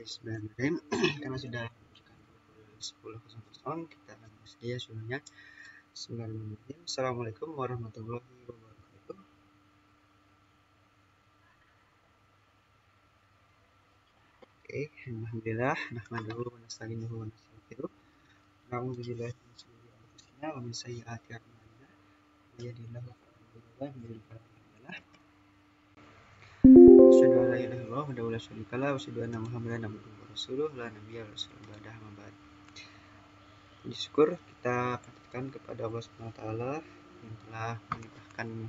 Bismillahirrahmanirrahim. Karena sudah 10.00, kita akan bersedia sunnahnya. Bismillahirrahmanirrahim. Assalamualaikum warahmatullahi wabarakatuh. Oke, alhamdulillah, nahmaduhu wa nasta'inuhu wa nastaghfiruh. Na'udzu billahi min shururi anfusina wa min sayyiati a'malina. May yahdihillahu fala mudilla lahu wa may yudlil fala hadiya lahu. Asyhadu an la ilaha illallah wahdahu la syarika lahu wa asyhadu anna Muhammadan abduhu wa rasuluh la nabiyya rasulullah ba'dahu ma ba'd. Puji syukur kita panjatkan kepada Allah Subhanahu wa taala yang telah melimpahkan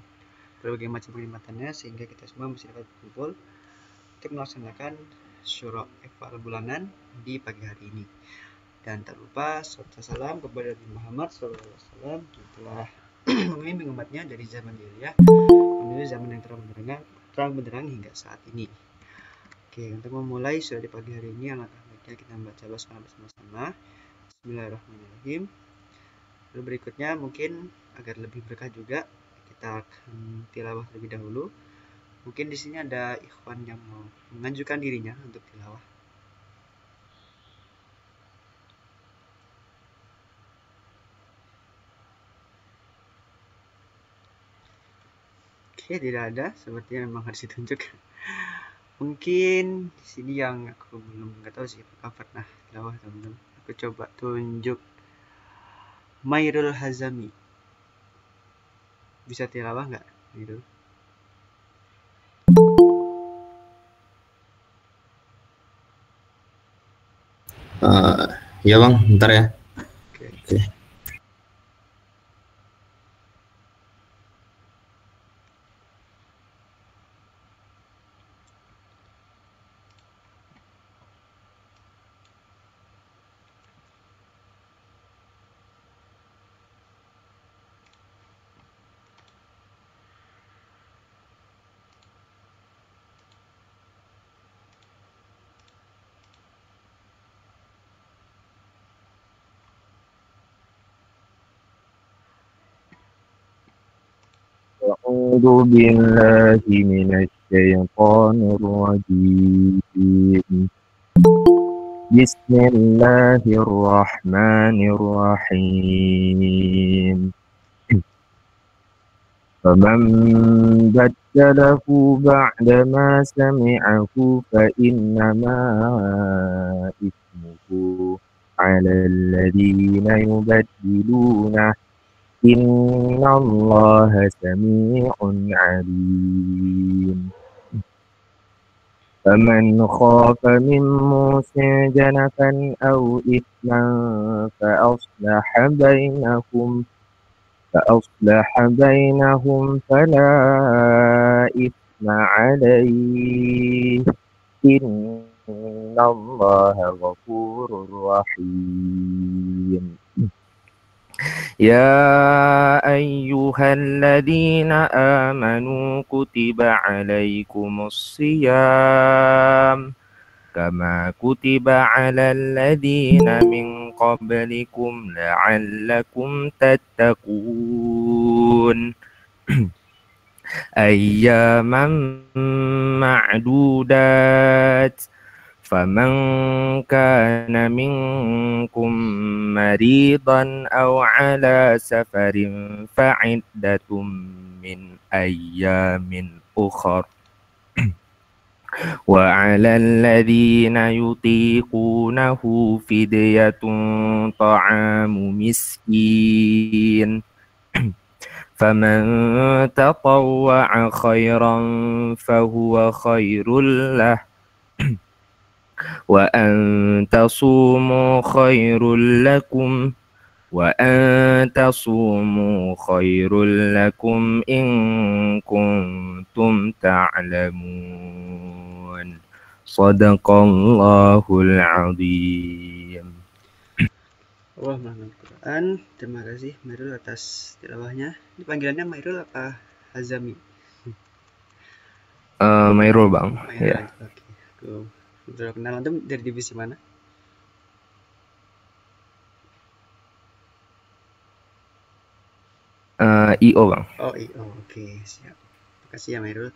berbagai macam kenikmatannya sehingga kita semua masih dapat berkumpul untuk melaksanakan syura iftar bulanan di pagi hari ini. Dan tak lupa salawat salam kepada Nabi Muhammad SAW yang telah memimpin umatnya dari zaman jahiliyah menuju zaman yang terang benderang hingga saat ini. Oke, untuk memulai sudah di pagi hari ini, alangkah baiknya kita membaca basmalah bersama-sama. Bismillahirrahmanirrahim. Lalu berikutnya mungkin agar lebih berkah juga kita akan tilawah terlebih dahulu. Mungkin di sini ada ikhwan yang mau mengajukan dirinya untuk tilawah. Oke, tidak ada. Sepertinya memang harus ditunjuk. Mungkin di sini yang aku belum nggak tahu sih apakah pernah tilawah teman-teman. Aku coba tunjuk Mairul Hazami. Bisa tilawah nggak, Mairul? Ya bang, bentar ya. Oke. أعوذ بالله من الشيطان الرجيم بسم الله الرحمن الرحيم فمن بدله بعدما سمعه فإنما إثمه على الذين يبدلونه إن الله سميع عليم فمن خاف من موص جنفا أو إثما فأصلح بينهم فلا إثم عليه إن الله غفور رحيم يا أيها الذين آمنوا كتب عليكم الصيام كما كتب على الذين من قبلكم لعلكم تتقون أياما معدودات فمن كان منكم مريضا أو على سفر فعدة من أيام أخر وعلى الذين يطيقونه فدية طعام مسكين فمن تطوع خيرا فهو خير له وأن تصوموا خير لكم إن كنتم تعلمون صدق الله العظيم. Allahumma Al-Quran. Terima kasih Mairul atas tilawahnya. Ini panggilannya Mairul apa Hazami? Mairul bang. Mairul Ya. aja. Oke. Aku sudah kenal. Antum dari divisi mana? IO bang. Oh IO. Oke, siap. Terima kasih ya Mairul.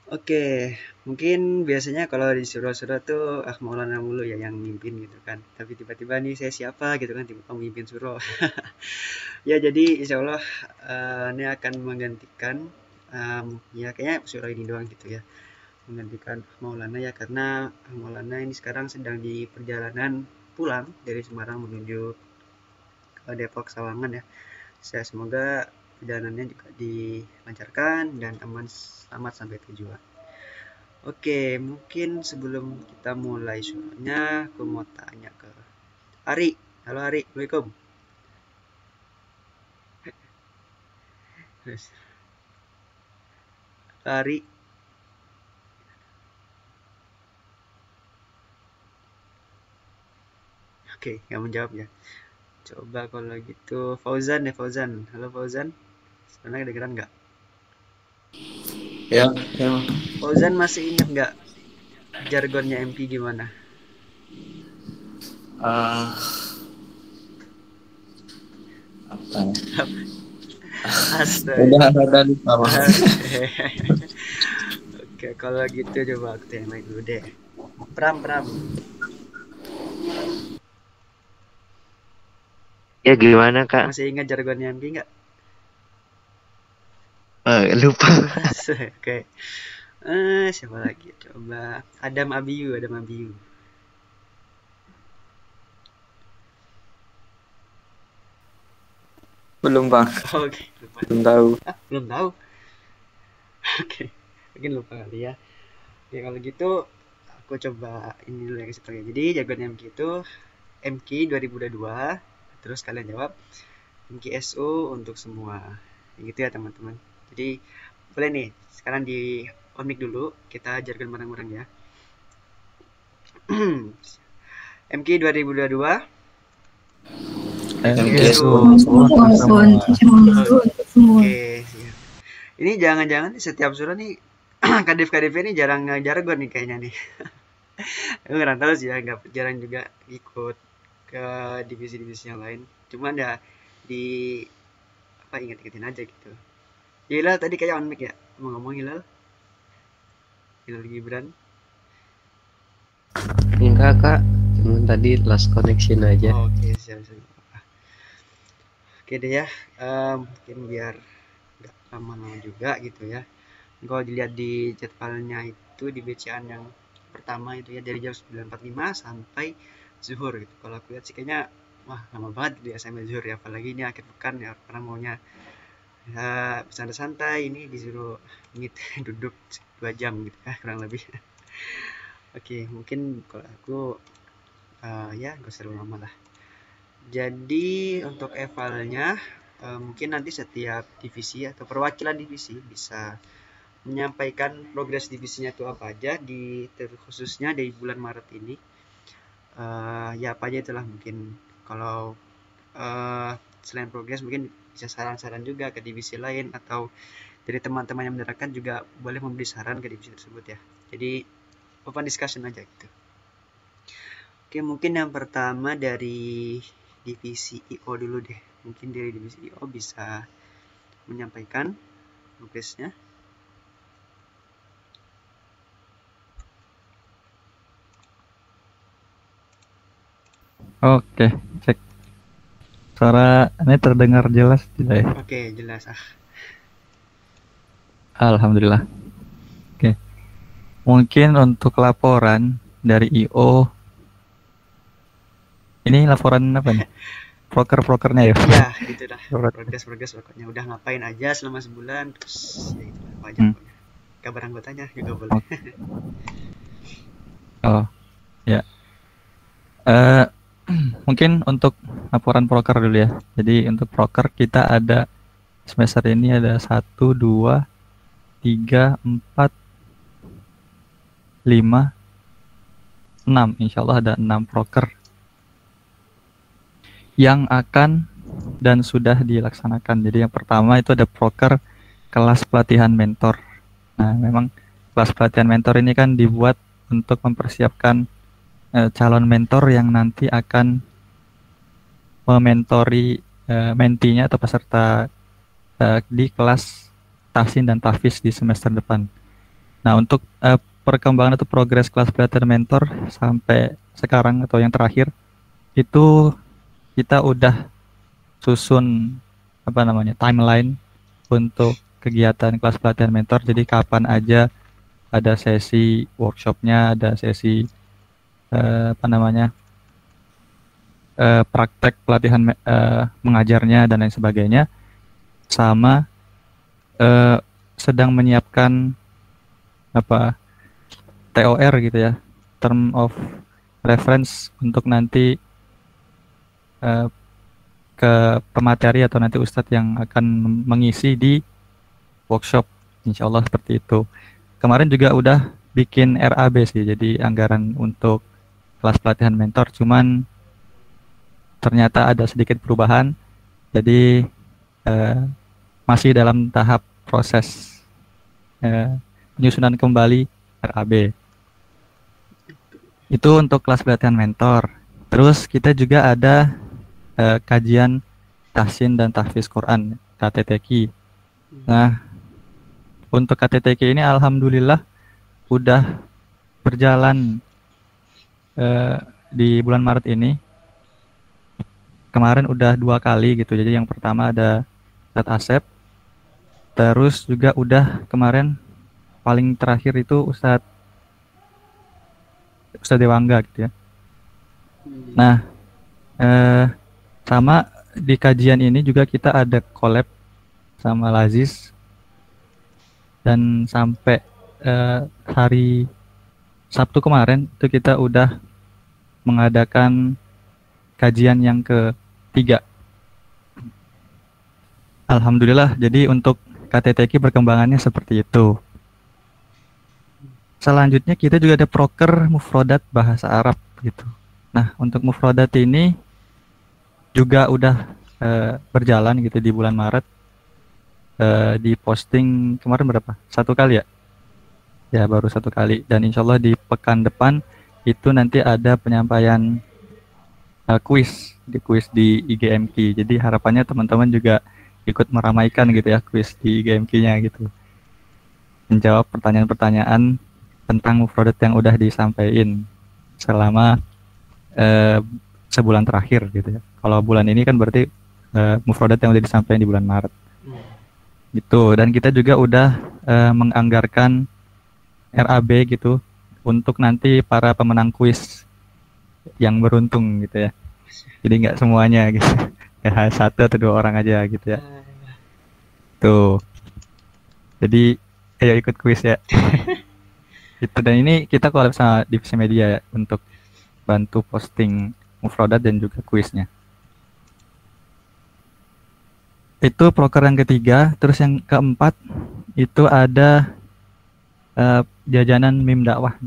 Oke, mungkin biasanya kalau disuruh-suruh tuh Maulana mulu ya yang mimpin gitu kan. Tapi tiba-tiba nih saya siapa gitu kan, tiba-tiba mimpin suruh. Ya jadi insya Allah ini akan menggantikan, ya kayaknya suruh ini doang gitu ya. Menggantikan Maulana ya karena Maulana ini sekarang sedang di perjalanan pulang dari Semarang menuju ke Depok Sawangan ya. Saya semoga perjalanannya juga dilancarkan dan aman selamat sampai tujuan. Oke, mungkin sebelum kita mulai soalnya aku mau tanya ke Ari. Halo Ari, Assalamualaikum. Yes. Ari, oke, nggak menjawab ya. Coba kalau gitu Fauzan ya Fauzan. Halo Fauzan, sebenarnya kedengeran nggak? Ya, ya. Fauzan masih ingat nggak jargonnya MP gimana? Ah, apa ya? Astaga. Udah ada lupa, Bang. Oke, kalau gitu coba aku tanya dulu deh. Pram, Pram. Ya gimana Kak? Masih ingat jargonnya MP nggak? Lupa. Oke. Siapa lagi? Coba Adam Abiyu, Adam Abiyu. Belum, Bang. Oke, lupa. Belum tahu. Belum tahu. Oke, mungkin lupa kali ya. Oke, kalau gitu aku coba ini dulu yang kasih tahu ya. Jadi jargon MQ itu MQ 2022. Terus kalian jawab MQSU untuk semua. Yang gitu ya teman-teman. Jadi boleh nih, sekarang di on mic dulu kita jargon bareng-bareng ya. MQ 2022 MQSU. Oke, siap. Ini jangan-jangan nih setiap surah nih kadif-kadif ini jarang jargon nih kayaknya nih. Aku nggak tahu sih ya, nggak jarang juga ikut ke divisi-divisi yang lain. Cuman ya di apa inget-ingetin aja gitu. Hilal tadi kayak on mic ya, mau ngomong Hilal? Hilal Gibran. Enggak Kak, cuman tadi lost connection aja. Oke, siap-siap. Oke deh ya, mungkin biar nggak lama-lama juga gitu ya. Kalau dilihat di jadwalnya itu di BCA yang pertama itu ya dari jam 9.45 sampai zuhur gitu. Kalau aku lihat sih kayaknya wah lama banget di SMA zuhur ya, apalagi ini akhir pekan ya karena maunya ya, santai-santai ini disuruh ngit duduk 2 jam gitu ya kurang lebih. Oke, mungkin kalau aku ya gak usah terlalu lama lah. Jadi untuk evalnya mungkin nanti setiap divisi atau perwakilan divisi bisa menyampaikan progres divisinya itu apa aja di khususnya di bulan Maret ini. Ya apa aja itulah mungkin kalau selain progres mungkin bisa saran-saran juga ke divisi lain atau dari teman-teman yang mendengarkan juga boleh memberi saran ke divisi tersebut ya. Jadi open discussion aja gitu. Oke, mungkin yang pertama dari divisi IO dulu deh. Mungkin dari divisi IO bisa menyampaikan progresnya. Oke, cek. Suara ini terdengar jelas tidak ya? Oke, jelas. Alhamdulillah. Oke. Mungkin untuk laporan dari IO. Ini laporan apa nih? Proker-prokernya ya? Ya, gitu dah. Progres pokoknya. Udah ngapain aja selama sebulan, terus ya gitu apa aja pokoknya. Kabar anggotanya juga boleh. Oh, ya. Mungkin untuk laporan proker dulu ya. Jadi untuk proker kita ada semester ini ada 1, 2, 3, 4, 5, 6. Insya Allah ada 6 proker yang akan dan sudah dilaksanakan. Jadi yang pertama itu ada proker kelas pelatihan mentor. Nah, memang kelas pelatihan mentor ini kan dibuat untuk mempersiapkan calon mentor yang nanti akan mementori mentinya atau peserta di kelas tahsin dan tahfiz di semester depan. Nah, untuk perkembangan atau progres kelas pelatihan mentor sampai sekarang atau yang terakhir itu kita udah susun timeline untuk kegiatan kelas pelatihan mentor. Jadi kapan aja ada sesi workshopnya, ada sesi praktek pelatihan mengajarnya dan lain sebagainya, sama sedang menyiapkan TOR gitu ya, term of reference, untuk nanti ke pemateri atau nanti ustadz yang akan mengisi di workshop, insya Allah seperti itu. Kemarin juga udah bikin RAB sih, jadi anggaran untuk kelas pelatihan mentor, cuman ternyata ada sedikit perubahan, jadi masih dalam tahap proses penyusunan kembali RAB. Itu untuk kelas pelatihan mentor. Terus kita juga ada kajian tahsin dan tahfiz Quran, KTTQ. Nah, untuk KTTQ ini alhamdulillah udah berjalan di bulan Maret ini. Kemarin udah 2 kali gitu. Jadi yang pertama ada Ustadz Asep. Terus juga udah kemarin paling terakhir itu Ustadz Dewangga gitu ya. Nah, sama di kajian ini juga kita ada collab sama Lazis, dan sampai hari Sabtu kemarin itu kita udah mengadakan kajian yang ketiga. Alhamdulillah, jadi untuk KTTQ perkembangannya seperti itu. Selanjutnya kita juga ada proker mufrodat bahasa Arab gitu. Nah, untuk mufrodat ini juga udah berjalan gitu di bulan Maret. Di posting kemarin berapa? 1 kali ya? Ya, baru 1 kali. Dan insya Allah di pekan depan itu nanti ada penyampaian kuis di IGMQ. Jadi harapannya teman-teman juga ikut meramaikan gitu ya kuis di IGMQ-nya gitu. Menjawab pertanyaan-pertanyaan tentang mufrodat yang udah disampaikan selama sebulan terakhir gitu ya. Kalau bulan ini kan berarti mufrodat yang udah disampaikan di bulan Maret. Gitu. Dan kita juga udah menganggarkan RAB gitu untuk nanti para pemenang kuis yang beruntung gitu ya. Jadi nggak semuanya gitu. Ya 1 atau 2 orang aja gitu ya. Tuh. Jadi ayo ikut kuis ya. Itu, dan ini kita collab sama divisi media ya, untuk bantu posting mufrodat dan juga kuisnya. Itu proker yang ketiga. Terus yang keempat itu ada jajanan meme dakwah.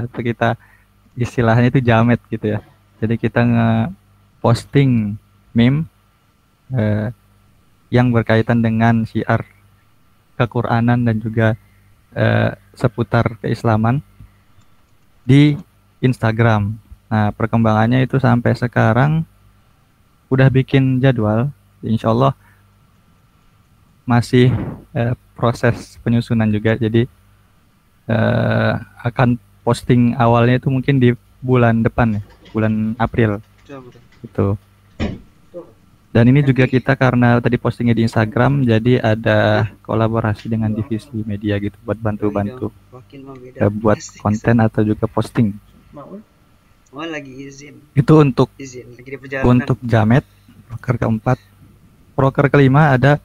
Itu kita istilahnya itu jamet gitu ya. Jadi kita nge-posting meme yang berkaitan dengan syiar kequranan dan juga seputar keislaman di Instagram. Nah, perkembangannya itu sampai sekarang udah bikin jadwal. Insya Allah masih proses penyusunan juga. Jadi akan posting awalnya itu mungkin di bulan depan ya, bulan April gitu. Dan ini juga kita karena tadi postingnya di Instagram, jadi ada kolaborasi dengan divisi media gitu buat bantu-bantu buat konten atau juga posting. Lagi izin. Itu untuk Lagi di perjalanan. untuk jamet. Proker keempat. Proker kelima ada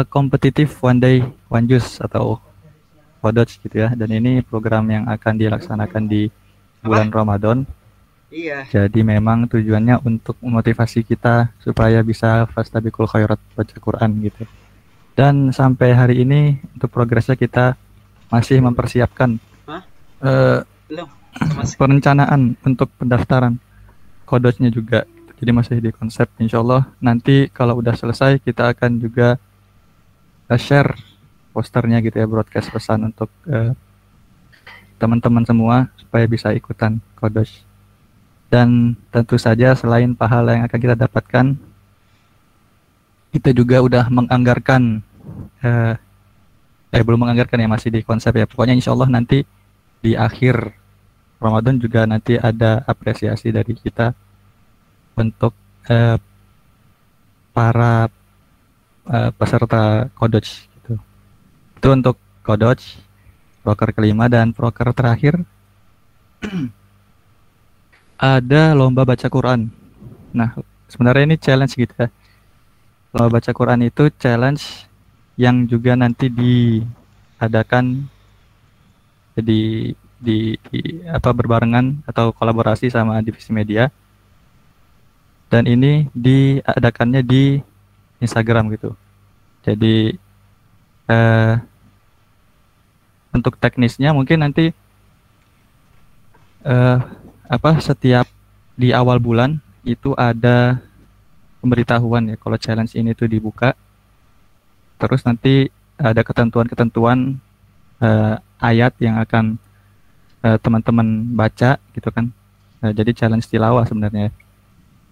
kompetitif one day one juice atau Kodoj gitu ya. Dan ini program yang akan dilaksanakan di bulan Ramadan. Iya. Jadi memang tujuannya untuk memotivasi kita supaya bisa fastabiqul khairat, baca Quran gitu. Dan sampai hari ini untuk progresnya kita masih mempersiapkan perencanaan untuk pendaftaran Kodojnya juga. Jadi masih di konsep. Insya Allah nanti kalau udah selesai kita akan juga share posternya gitu ya, broadcast pesan untuk teman-teman semua supaya bisa ikutan Kodoj. Dan tentu saja selain pahala yang akan kita dapatkan, kita juga udah menganggarkan belum menganggarkan ya, masih di konsep ya. Pokoknya insya Allah nanti di akhir Ramadan juga nanti ada apresiasi dari kita untuk eh, para peserta Kodoch gitu. Itu untuk Kodoch, proker kelima, dan proker terakhir ada lomba baca Quran. Nah, sebenarnya ini challenge gitu ya. Lomba baca Quran itu challenge yang juga nanti diadakan di apa berbarengan atau kolaborasi sama divisi media, dan ini diadakannya di Instagram gitu. Jadi eh, untuk teknisnya mungkin nanti eh, apa setiap di awal bulan itu ada pemberitahuan ya kalau challenge ini tuh dibuka. Terus nanti ada ketentuan-ketentuan ayat yang akan teman-teman baca gitu kan. Jadi challenge tilawah sebenarnya.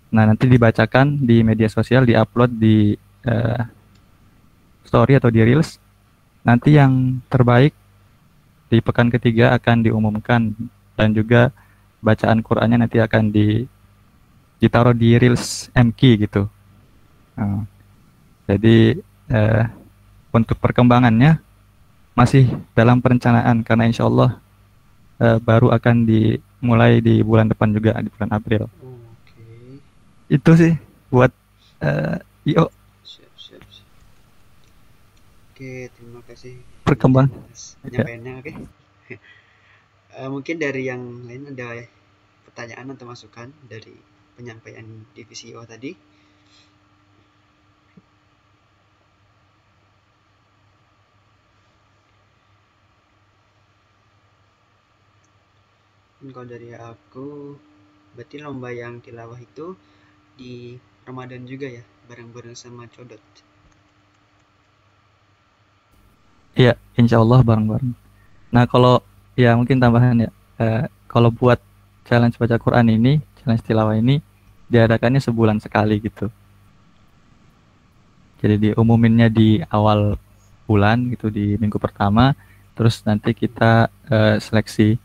Nah, nanti dibacakan di media sosial, diupload di story atau di reels. Nanti yang terbaik di pekan ketiga akan diumumkan, dan juga bacaan Qur'annya nanti akan ditaruh di reels MQ gitu. Nah, jadi untuk perkembangannya masih dalam perencanaan karena insya Allah baru akan dimulai di bulan depan juga, di bulan April. Oke. Itu sih buat IO Siap. Oke, terima kasih perkembang. penyampaiannya. Oke. Mungkin dari yang lain ada pertanyaan atau masukan dari penyampaian divisi IO tadi? Kalau dari aku, berarti lomba yang tilawah itu di Ramadan juga ya, bareng-bareng sama Codot. Iya, insya Allah bareng-bareng. Nah, kalau ya mungkin tambahan ya, kalau buat challenge baca Quran ini, challenge tilawah ini diadakannya sebulan sekali gitu. Jadi diumuminnya di awal bulan gitu, di minggu pertama, terus nanti kita seleksi,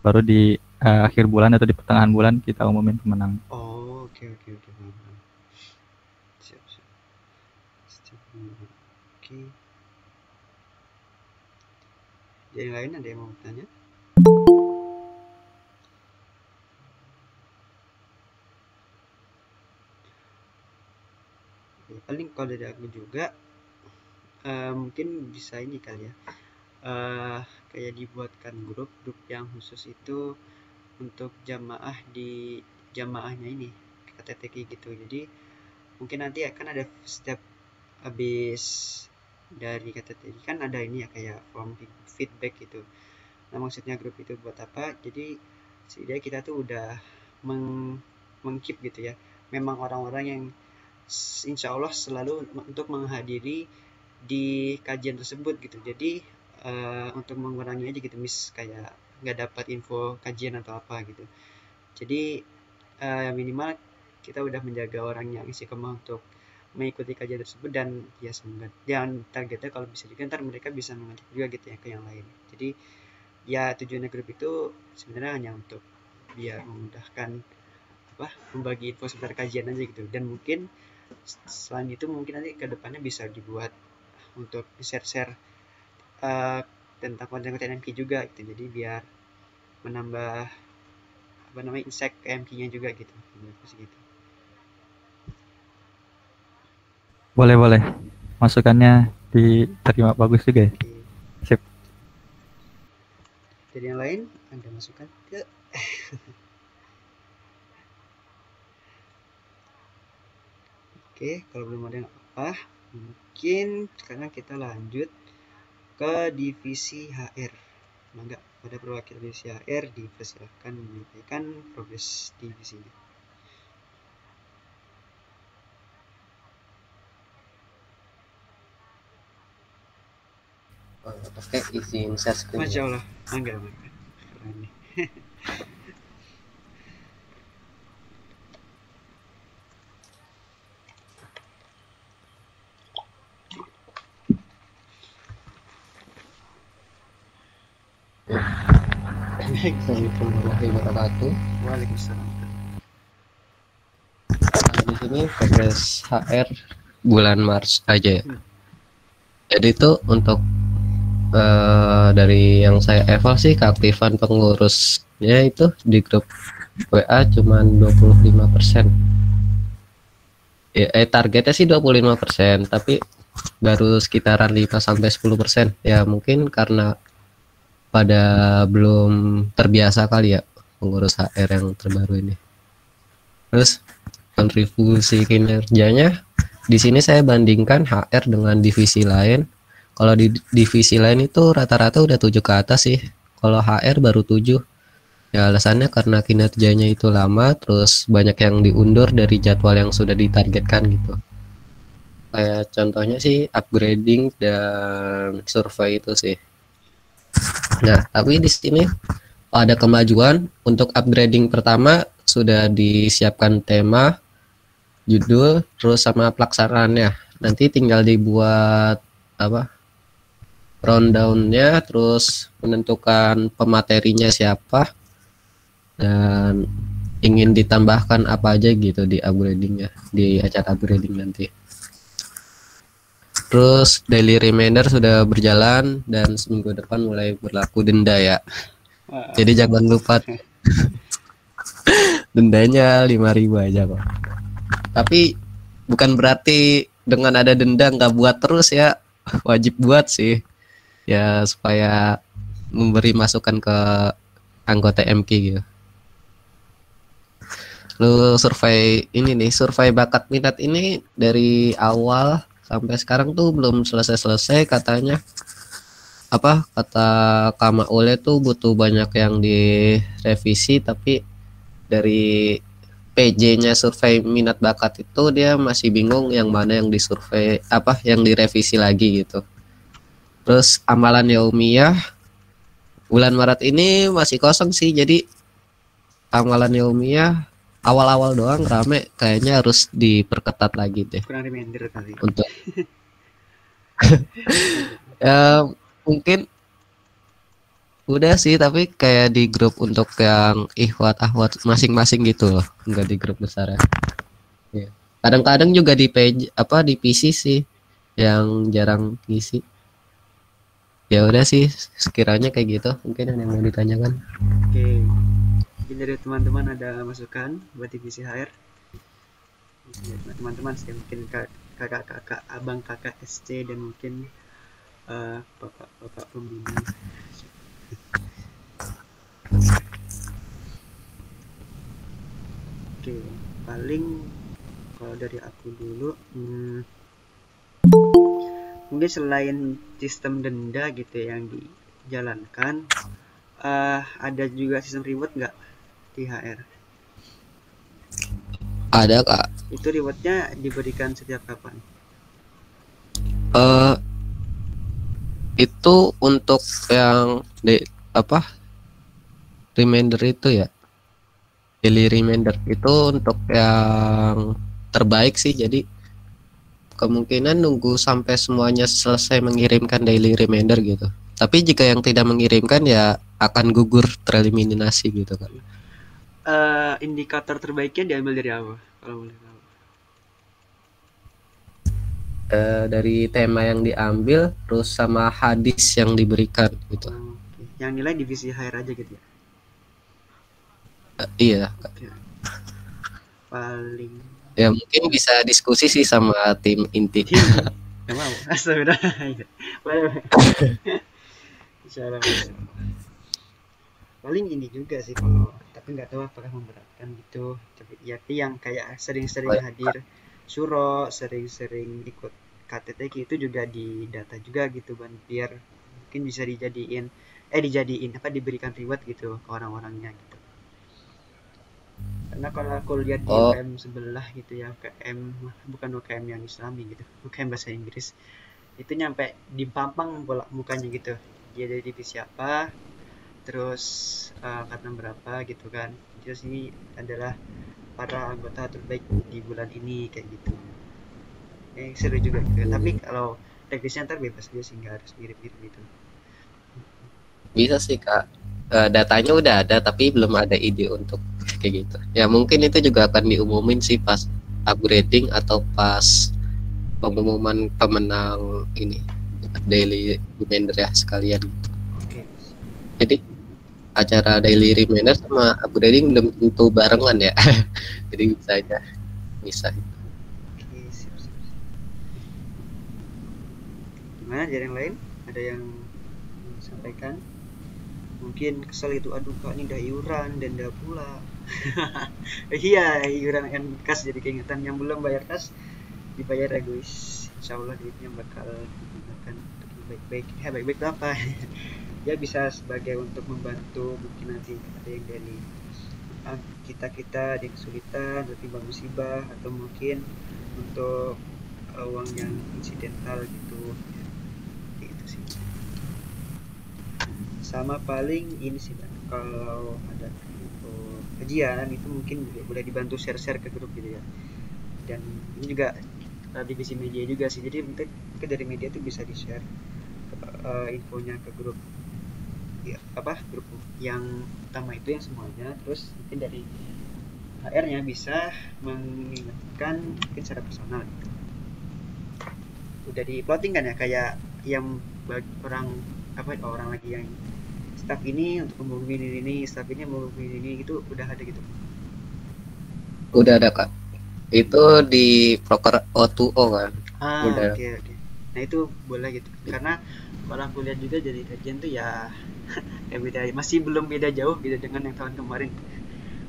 baru di akhir bulan atau di pertengahan bulan kita umumin pemenang. Oh, oke, paham. Siap. Oke. Yang lain ada yang mau bertanya? Ya, paling kalau dari aku juga mungkin bisa ini kali ya, kayak dibuatkan grup yang khusus itu untuk jamaahnya ini KTTK gitu. Jadi mungkin nanti akan ada setiap habis dari KTTK kan ada ini ya, kayak form feedback gitu. Nah, maksudnya grup itu buat apa? Jadi setidaknya kita tuh udah mengkeep gitu ya, memang orang-orang yang insya Allah selalu untuk menghadiri di kajian tersebut gitu. Jadi untuk mengurangi aja gitu kayak nggak dapat info kajian atau apa gitu. Jadi minimal kita udah menjaga orang yang istiqomah untuk mengikuti kajian tersebut, dan ya semoga dan targetnya kalau bisa juga ntar mereka bisa mengajak juga gitu ya ke yang lain. Jadi ya tujuannya grup itu sebenarnya hanya untuk biar memudahkan membagi info seputar kajian aja gitu. Dan mungkin selain itu mungkin nanti kedepannya bisa dibuat untuk share-share tentang konten-konten MQ juga gitu. Jadi biar menambah insight ke MQ-nya juga gitu. Gitu. Boleh. Masukannya diterima bagus juga ya. Sip. Dari yang lain ada masukan ke? Oke, kalau belum ada yang apa, mungkin sekarang kita lanjut ke divisi HR. Mangga, pada perwakilan divisi HR dipersilakan menyampaikan progres divisinya. Oke, izin share screen. Masya Allah, mangga. Keren nih. Assalamualaikum warahmatullahi wabarakatuh. Waalaikumsalam. Di sini progres HR bulan Maret aja ya. Jadi itu untuk dari yang saya eval sih keaktifan pengurusnya itu di grup WA cuman 25%. Targetnya sih 25%, tapi baru sekitaran 5-10%. Ya mungkin karena pada belum terbiasa kali ya pengurus HR yang terbaru ini. Terus kontribusi kinerjanya di sini saya bandingkan HR dengan divisi lain. Kalau di divisi lain itu rata-rata udah 7 ke atas sih. Kalau HR baru 7. Ya alasannya karena kinerjanya itu lama, terus banyak yang diundur dari jadwal yang sudah ditargetkan gitu. Kayak contohnya sih upgrading dan survei itu sih. Nah, tapi di sini ada kemajuan. Untuk upgrading pertama sudah disiapkan tema, judul, terus sama pelaksanaannya. Nanti tinggal dibuat rundown-nya, terus menentukan pematerinya siapa dan ingin ditambahkan apa aja gitu di upgradingnya, di acara upgrading nanti. Terus daily reminder sudah berjalan dan seminggu depan mulai berlaku denda ya. Jadi jangan lupa dendanya 5.000 aja kok. Tapi bukan berarti dengan ada denda nggak buat terus ya, wajib buat sih ya supaya memberi masukan ke anggota MK gitu. Lalu survei bakat minat ini dari awal sampai sekarang tuh belum selesai katanya. Kata Kak Maule tuh butuh banyak yang direvisi, tapi dari PJ-nya survei minat bakat itu dia masih bingung yang mana yang disurvei, yang direvisi lagi gitu. Terus amalan yaumiyah bulan Maret ini masih kosong sih, jadi amalan yaumiyah awal-awal doang rame, kayaknya harus diperketat lagi deh. Kurang reminder kali. Untuk ya mungkin udah sih, tapi kayak di grup untuk yang ikhwat ahwat masing-masing gitu loh, enggak di grup besar ya. Ya. Kadang-kadang juga di page di PC sih yang jarang ngisi. Ya udah sih sekiranya kayak gitu, mungkin ada yang mau ditanyakan. Oke. Mungkin dari teman-teman ada masukan buat divisi HR. Teman-teman sih, mungkin kakak-kakak, abang kakak SC, dan mungkin bapak-bapak pembina. Oke, paling kalau dari aku dulu, mungkin selain sistem denda gitu yang dijalankan, ada juga sistem reward nggak di HR? Ada Kak. Itu rewardnya diberikan setiap kapan? Itu untuk yang reminder itu ya, daily reminder itu untuk yang terbaik sih. Jadi kemungkinan nunggu sampai semuanya selesai mengirimkan daily reminder gitu. Tapi jika yang tidak mengirimkan ya akan gugur tereliminasi gitu kan. Indikator terbaiknya diambil dari apa kalau boleh tahu? Dari tema yang diambil, terus sama hadis yang diberikan gitu. Okay. Yang nilai divisi HR aja gitu ya? Iya. Okay. Paling ya mungkin bisa diskusi sih sama tim inti. Gak mau. Astagfirullah. Insyaallah. Paling ini juga sih kalau, tapi nggak tahu apakah memberatkan gitu. Tapi ya yang kayak sering-sering hadir syuro, sering-sering ikut KTT itu juga didata juga gitu, biar mungkin bisa dijadiin diberikan reward gitu ke orang-orangnya gitu. Karena kalau aku lihat di UKM sebelah gitu ya, bukan UKM yang Islami gitu, UKM bahasa Inggris, itu nyampe dipampang mukanya gitu, dia dari divisi apa, terus angkatan berapa gitu kan, terus ini adalah para anggota terbaik di bulan ini kayak gitu. Seru juga gitu. Tapi kalau teknisnya ntar bebas aja sih, nggak harus mirip-mirip gitu. Bisa sih Kak. datanya udah ada tapi belum ada ide untuk kayak gitu. Ya mungkin itu juga akan diumumin sih pas upgrading atau pas pengumuman pemenang ini daily reminder ya sekalian. Oke. Jadi acara daily reminder sama upgrading belum tentu barengan ya. Jadi bisa aja bisa. Oke, sip. Gimana dari yang lain? Ada yang sampaikan? Mungkin kesel itu, aduh kak ini udah iuran denda pula. Iya, iuran kan kas jadi keingetan. Yang belum bayar kas dibayar ya guys. Insya Allah duitnya bakal digunakan untuk yang baik-baik. Ya baik-baik itu apa? Ya bisa sebagai untuk membantu, mungkin nanti ada yang dari kita ada yang kesulitan, tertimpa musibah, atau mungkin untuk uang yang insidental gitu. Kayak gitu sih. Sama paling ini sih Bang, kalau ada info kajian itu mungkin juga boleh dibantu share-share ke grup gitu ya. Dan ini juga divisi media juga sih, jadi mungkin dari media itu bisa di-share infonya ke grup ya, grup yang utama itu yang semuanya, terus mungkin dari HR-nya bisa mengingatkan mungkin secara personal gitu. Udah di plotting kan ya, kayak yang orang lagi yang staff ini untuk menghubungi ini, staff ini menghubungi ini, gitu udah ada gitu. Udah ada kak. Itu di proker O2O kan. Udah. Oke. Nah itu boleh gitu, karena kalau aku lihat juga jadi kajian tuh ya beda, masih belum beda jauh gitu dengan yang tahun kemarin.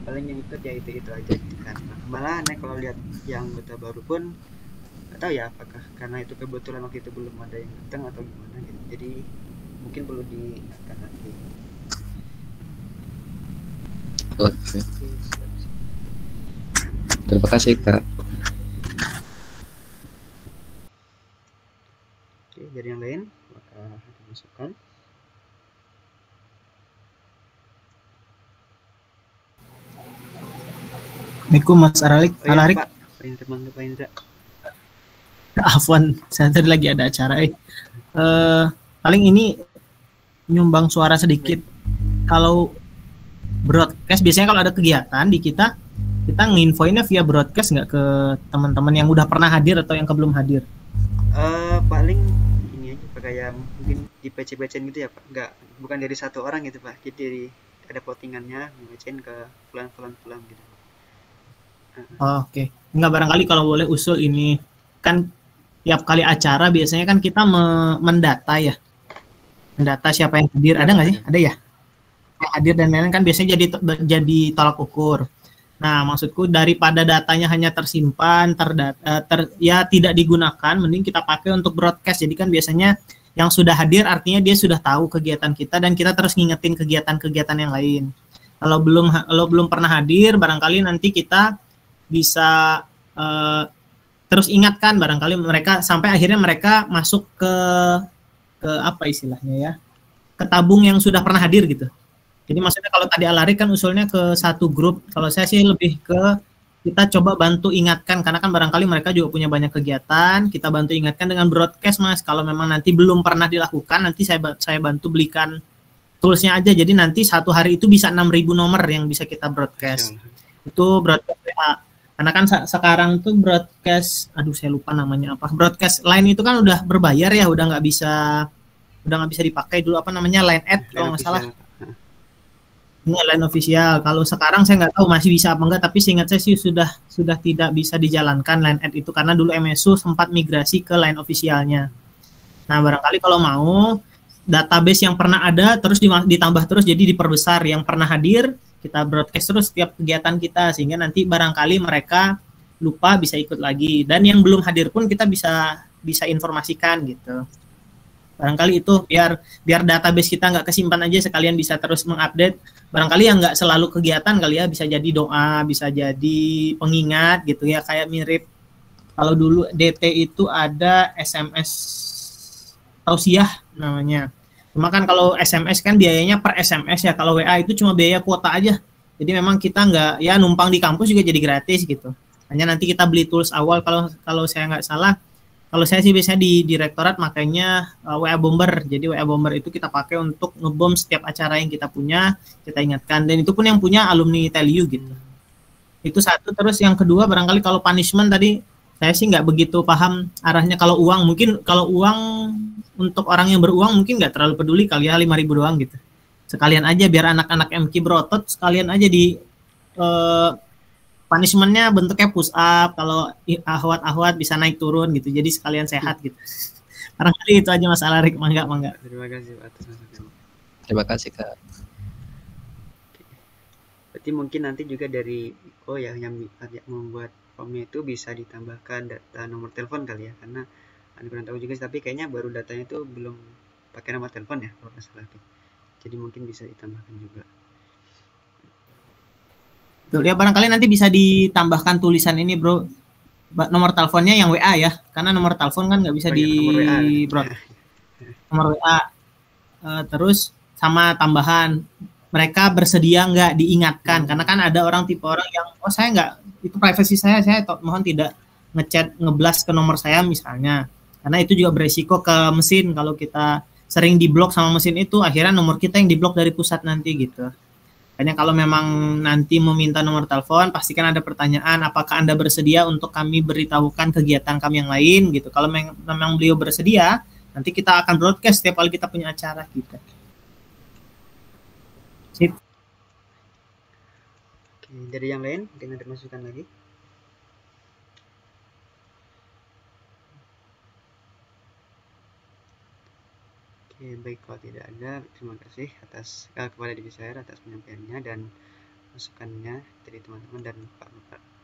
Paling yang ikut ya itu aja gitu kan. Malah kalau lihat yang anggota baru pun nggak tahu ya apakah karena itu kebetulan waktu itu belum ada yang datang atau gimana gitu. Jadi mungkin perlu diingatkan nanti. Oke. Terima kasih kak. Oke, dari yang lain apakah ada masukan? Assalamualaikum Mas Ararik. Oh, iya, Alarik. Pak. Pak Indra. Afwan, saya tadi lagi ada acara. Paling ini nyumbang suara sedikit. Kalau broadcast biasanya kalau ada kegiatan di kita nginfoinnya via broadcast nggak ke teman-teman yang udah pernah hadir atau yang belum hadir? Paling ini aja Pak, kayak mungkin di PC-PC gitu ya Pak. Bukan dari satu orang gitu Pak. Jadi ada plottingannya, nge-bacain ke pulang gitu. Oke. Nggak, barangkali kalau boleh usul ini, kan tiap kali acara biasanya kan kita mendata ya. Mendata siapa yang hadir, ada nggak sih? Ada ya? Yang hadir dan lain-lain kan biasanya jadi tolak ukur. Nah, maksudku daripada datanya hanya tersimpan, tidak digunakan, mending kita pakai untuk broadcast. Jadi kan biasanya yang sudah hadir artinya dia sudah tahu kegiatan kita dan kita terus ngingetin kegiatan-kegiatan yang lain. Kalau belum pernah hadir, barangkali nanti kita bisa terus ingatkan, barangkali mereka sampai akhirnya mereka masuk ke apa istilahnya ya, ke tabung yang sudah pernah hadir gitu. Jadi maksudnya kalau tadi Alarik kan usulnya ke satu grup, kalau saya sih lebih ke kita coba bantu ingatkan, karena kan barangkali mereka juga punya banyak kegiatan, kita bantu ingatkan dengan broadcast Mas. Kalau memang nanti belum pernah dilakukan, nanti saya bantu belikan toolsnya aja, jadi nanti satu hari itu bisa 6.000 nomor yang bisa kita broadcast. Itu broadcast WA. Karena kan sekarang tuh broadcast, saya lupa namanya apa, broadcast line itu kan udah berbayar ya, udah nggak bisa dipakai dulu, apa namanya, line ad kalau nggak salah. Ini line official. Kalau sekarang saya nggak tahu masih bisa apa enggak, tapi seingat saya sih sudah tidak bisa dijalankan line ad itu, karena dulu MSU sempat migrasi ke line officialnya. Nah, barangkali kalau mau database yang pernah ada terus ditambah terus, jadi diperbesar, yang pernah hadir kita broadcast terus setiap kegiatan kita, sehingga nanti barangkali mereka lupa bisa ikut lagi, dan yang belum hadir pun kita bisa informasikan gitu. Barangkali itu biar database kita nggak kesimpan aja, sekalian bisa terus mengupdate. Barangkali yang nggak selalu kegiatan kali ya, bisa jadi doa, bisa jadi pengingat gitu ya, kayak mirip kalau dulu DT itu ada SMS tausiah namanya. Cuma kan kalau SMS kan biayanya per SMS ya, kalau WA itu cuma biaya kuota aja. Jadi memang kita nggak, ya numpang di kampus juga jadi gratis gitu. Hanya nanti kita beli tools awal, kalau saya nggak salah, Kalau saya sih biasanya di direktorat makanya WA Bomber. Jadi WA Bomber itu kita pakai untuk ngebom setiap acara yang kita punya, kita ingatkan. Dan itu pun yang punya alumni TELU gitu. Itu satu. Terus yang kedua barangkali kalau punishment tadi saya sih nggak begitu paham arahnya. Kalau uang, mungkin kalau uang untuk orang yang beruang mungkin nggak terlalu peduli kali ya, 5.000 doang gitu. Sekalian aja biar anak-anak MK berotot, sekalian aja di punishmentnya bentuknya push up, kalau ahwat bisa naik turun gitu, jadi sekalian sehat gitu. Barangkali itu aja Mas Alarik. Mangga. Terima kasih atas masukannya. Terima kasih Kak. Berarti mungkin nanti juga dari Iko ya yang membuat formnya itu bisa ditambahkan data nomor telepon kali ya, karena Anda kurang tahu juga, tapi kayaknya baru datanya itu belum pakai nomor telepon ya kalau nggak salah. Jadi mungkin bisa ditambahkan juga. Tuh, ya barangkali nanti bisa ditambahkan tulisan ini bro, nomor teleponnya yang WA ya, karena nomor telepon kan nggak bisa di nomor WA. Terus sama tambahan mereka bersedia nggak diingatkan, karena kan ada orang tipe orang yang saya nggak, itu privasi saya mohon tidak ngechat ngeblast ke nomor saya misalnya, karena itu juga beresiko ke mesin kalau kita sering diblok sama mesin itu, akhirnya nomor kita yang diblok dari pusat nanti gitu. Makanya kalau memang nanti meminta nomor telepon, pastikan ada pertanyaan, apakah Anda bersedia untuk kami beritahukan kegiatan kami yang lain gitu. Kalau memang beliau bersedia, nanti kita akan broadcast setiap kali kita punya acara kita. Sip. Oke, dari yang lain mungkin ada masukan lagi? Oke, baik, kalau tidak ada, terima kasih atas kepada Divisi HR atas penyampaiannya dan masukannya dari teman-teman dan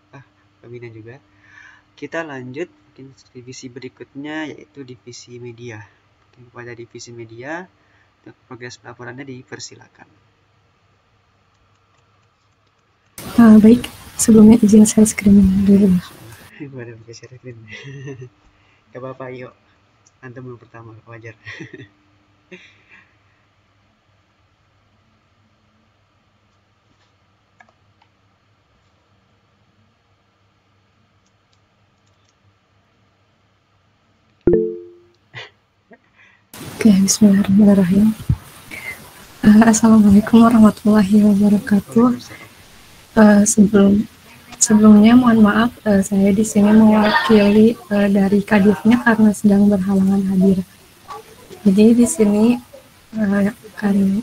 Pak Bina juga. Kita lanjut mungkin divisi berikutnya, yaitu divisi media. Oke, kepada divisi media, untuk progres pelaporannya dipersilakan. Baik, sebelumnya izin share screen dulu. Kepada share screen. Gak apa-apa, yuk. Antum yang pertama, wajar. Oke, bismillahirrahmanirrahim. Assalamualaikum warahmatullahi wabarakatuh. Sebelumnya mohon maaf, saya di sini mewakili dari Kadifnya karena sedang berhalangan hadir. Jadi di sini akan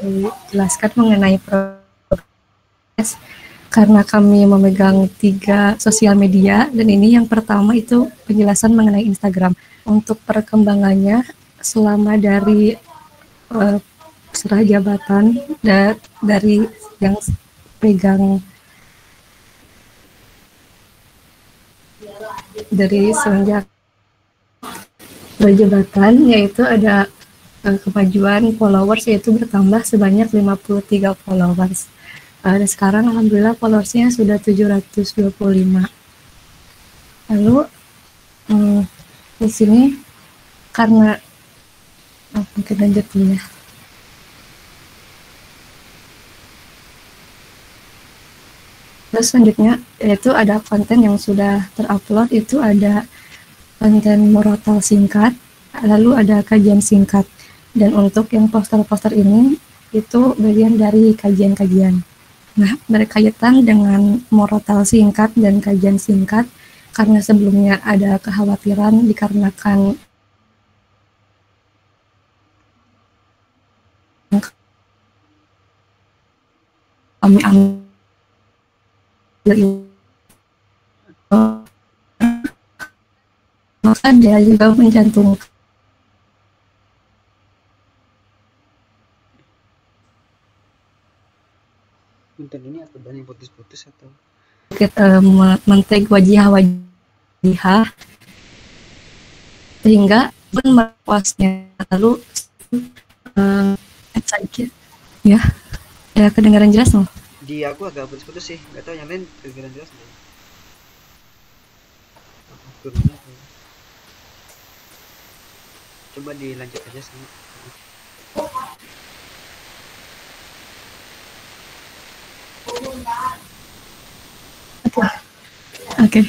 dijelaskan mengenai progres karena kami memegang 3 sosial media, dan ini yang pertama itu penjelasan mengenai Instagram. Untuk perkembangannya selama dari serah jabatan dari yang pegang dari semenjak berjabatan, yaitu ada kemajuan followers, yaitu bertambah sebanyak 53 followers. Dan sekarang alhamdulillah followersnya sudah 725. Lalu di sini karena mungkin lanjut dulu ya. Terus selanjutnya yaitu ada konten yang sudah terupload, itu ada konten murotal singkat, lalu ada kajian singkat. Dan untuk yang poster-poster ini itu bagian dari kajian-kajian. Nah, berkaitan dengan murotal singkat dan kajian singkat, karena sebelumnya ada kekhawatiran dikarenakan kami ambil maka dia juga mencantumkan konten ini apa banyak putus-putus atau men-tag wajah sehingga pun memuasnya. Lalu ya kedengaran jelas loh. Di aku agak putus-putus sih, nggak tahu yang lain kedengaran jelas nggak? Coba dilanjut aja sama. Oke.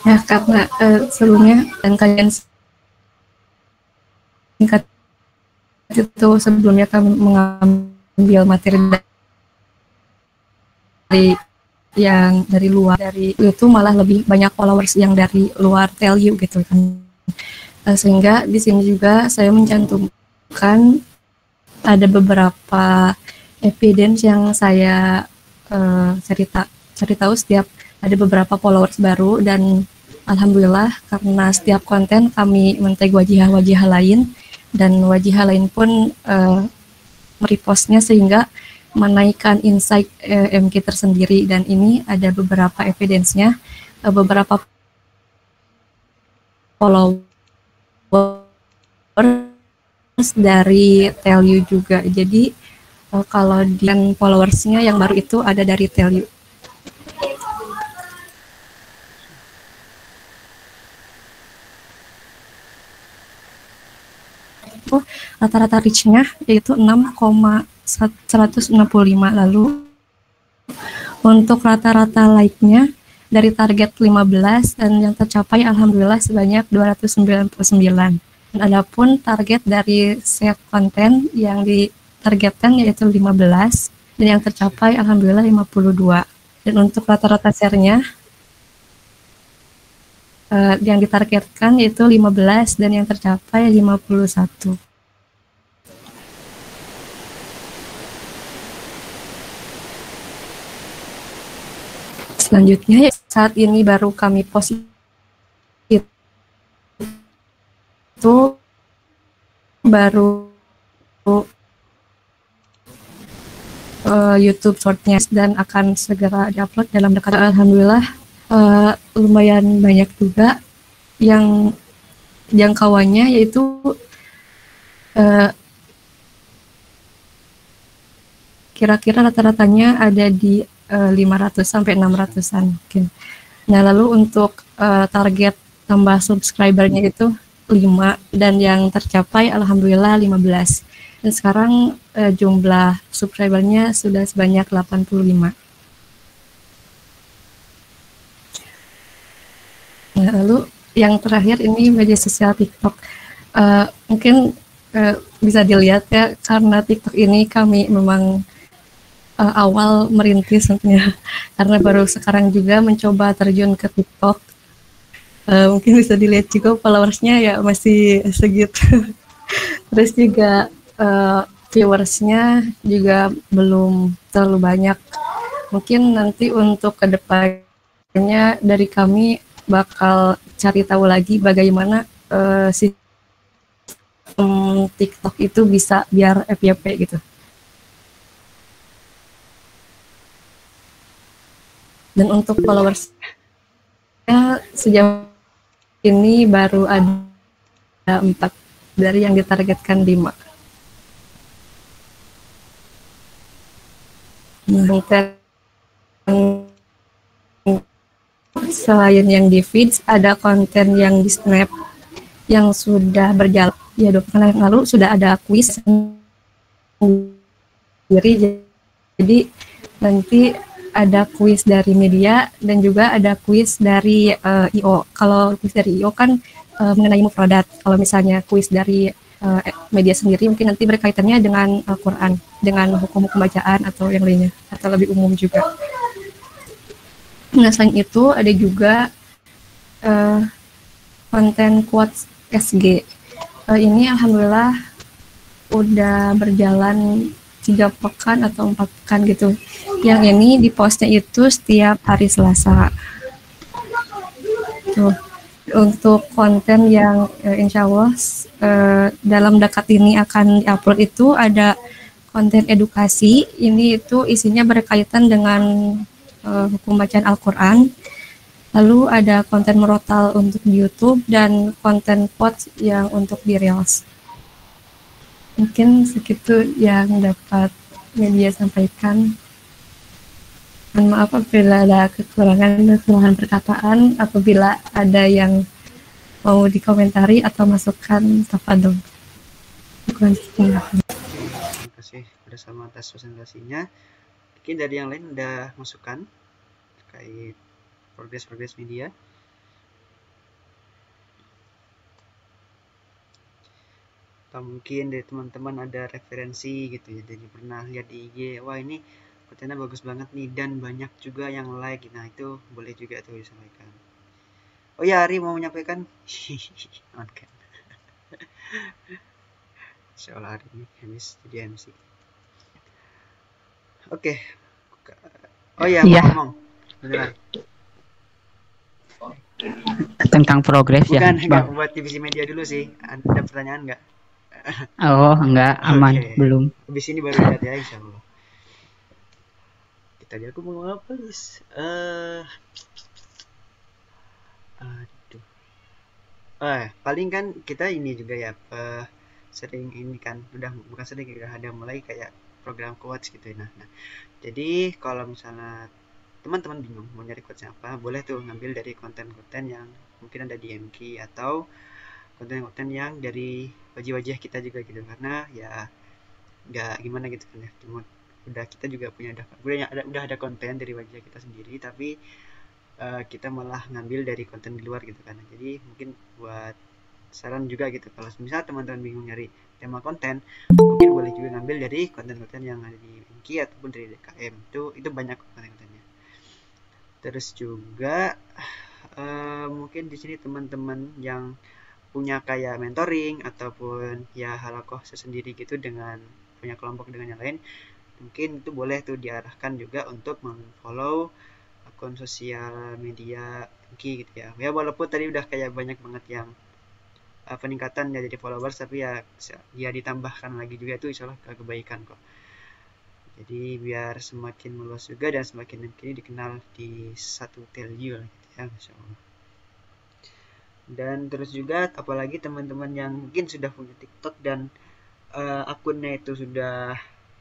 Ya, karena sebelumnya dan kalian singkat itu sebelumnya kami mengambil materi dari yang dari luar, dari itu malah lebih banyak followers yang dari luar Tell You gitu kan. Sehingga di sini juga saya mencantumkan ada beberapa evidence yang saya cari tahu setiap ada beberapa followers baru, dan alhamdulillah karena setiap konten kami men-tag wajih-wajih lain, dan wajih lain pun merepostnya sehingga menaikkan insight MK tersendiri. Dan ini ada beberapa evidence-nya, beberapa followers dari Tell You juga. Jadi kalau di followers-nya yang baru itu ada dari Tell You. Rata-rata reach-nya yaitu 6,165. Lalu untuk rata-rata like-nya dari target 15 dan yang tercapai alhamdulillah sebanyak 299. Dan adapun target dari share konten yang ditargetkan yaitu 15 dan yang tercapai alhamdulillah 52. Dan untuk rata-rata share-nya yang ditargetkan yaitu 15 dan yang tercapai 51. Selanjutnya saat ini baru kami post itu baru YouTube shortnya dan akan segera diupload dalam dekat. Alhamdulillah lumayan banyak juga yang jangkauannya yaitu kira-kira rata-ratanya ada di 500 sampai 600-an mungkin. Nah, lalu untuk target tambah subscribernya itu 5 dan yang tercapai alhamdulillah 15. Dan sekarang jumlah subscribernya sudah sebanyak 85. Nah, lalu yang terakhir ini media sosial TikTok. Mungkin bisa dilihat ya, karena TikTok ini kami memang awal merintis tentunya karena baru sekarang juga mencoba terjun ke TikTok. Mungkin bisa dilihat juga followersnya ya masih segitu. Terus juga viewersnya juga belum terlalu banyak. Mungkin nanti untuk kedepannya dari kami bakal cari tahu lagi bagaimana sistem TikTok itu bisa biar FYP gitu. Dan untuk followersnya sejauh ini baru ada 4 dari yang ditargetkan 5. Konten selain yang di feeds, ada konten yang di snap yang sudah berjalan ya 2 pekan yang lalu, sudah ada kuis sendiri. Jadi nanti ada kuis dari media dan juga ada kuis dari IO. Kalau kuis dari IO kan mengenai mufradat. Kalau misalnya kuis dari media sendiri mungkin nanti berkaitannya dengan Al-Quran, dengan hukum-hukum bacaan atau yang lainnya, atau lebih umum juga. Nah, selain itu ada juga konten quotes SG. Ini alhamdulillah udah berjalan 3 pekan atau 4 pekan gitu. Yang ini di postnya itu setiap hari Selasa. Tuh. Untuk konten yang insya Allah dalam dekat ini akan diupload itu ada konten edukasi. Ini itu isinya berkaitan dengan hukum bacaan Al-Quran. Lalu ada konten murotal untuk di YouTube dan konten quotes yang untuk di Reels. Mungkin segitu yang dapat media sampaikan. Mohon maaf apabila ada kekurangan perkataan, apabila ada yang mau dikomentari atau masukkan, tafadhol. Terima kasih pada Salma atas presentasinya. Mungkin dari yang lain ada masukan terkait progres media. atau mungkin dari teman-teman ada referensi gitu ya, jadi pernah lihat di IG, wah ini kontennya bagus banget nih dan banyak juga yang like, nah itu boleh juga tuh disampaikan. Oh ya, Ari mau menyampaikan. Oke. Soal Ari ini habis jadi MC. Oke. Oh iya, Iya. mau ngomong beneran. Tentang progres ya, Bukan, enggak Bang. buat divisi media dulu sih. Ada pertanyaan enggak? Oh, enggak, aman, Oke. belum. Habis ini baru lihat ya, insya Allah. Tadi aku mau ngomong apa, Lis? Aduh. Paling kan kita ini juga ya, sering ini kan, udah bukan sering, udah ada mulai kayak program quotes gitu ya. Nah, jadi kalau misalnya teman-teman bingung mau nyari quotes apa, boleh tuh ngambil dari konten-konten yang mungkin ada di MQ atau konten-konten yang dari wajah-wajah kita juga gitu, karena ya nggak gimana gitu kan ya, cuma udah kita juga udah ada konten dari wajah kita sendiri, tapi kita malah ngambil dari konten di luar gitu kan. Jadi mungkin buat saran juga gitu, kalau misalnya teman-teman bingung nyari tema konten, mungkin boleh juga ngambil dari konten-konten yang ada di MQ ataupun dari DKM, itu banyak konten-kontennya. Terus juga mungkin di sini teman-teman yang punya kayak mentoring ataupun ya halakoh sendiri gitu dengan punya kelompok dengan yang lain, mungkin itu boleh tuh diarahkan juga untuk memfollow akun sosial media MQ gitu ya. Ya walaupun tadi udah kayak banyak banget yang peningkatan ya jadi followers, tapi ya ditambahkan lagi juga itu insya Allah kebaikan kok. Jadi biar semakin meluas juga dan semakin ini dikenal di satu telyu lah gitu ya, Masya Allah. Dan terus juga apalagi teman-teman yang mungkin sudah punya TikTok dan akunnya itu sudah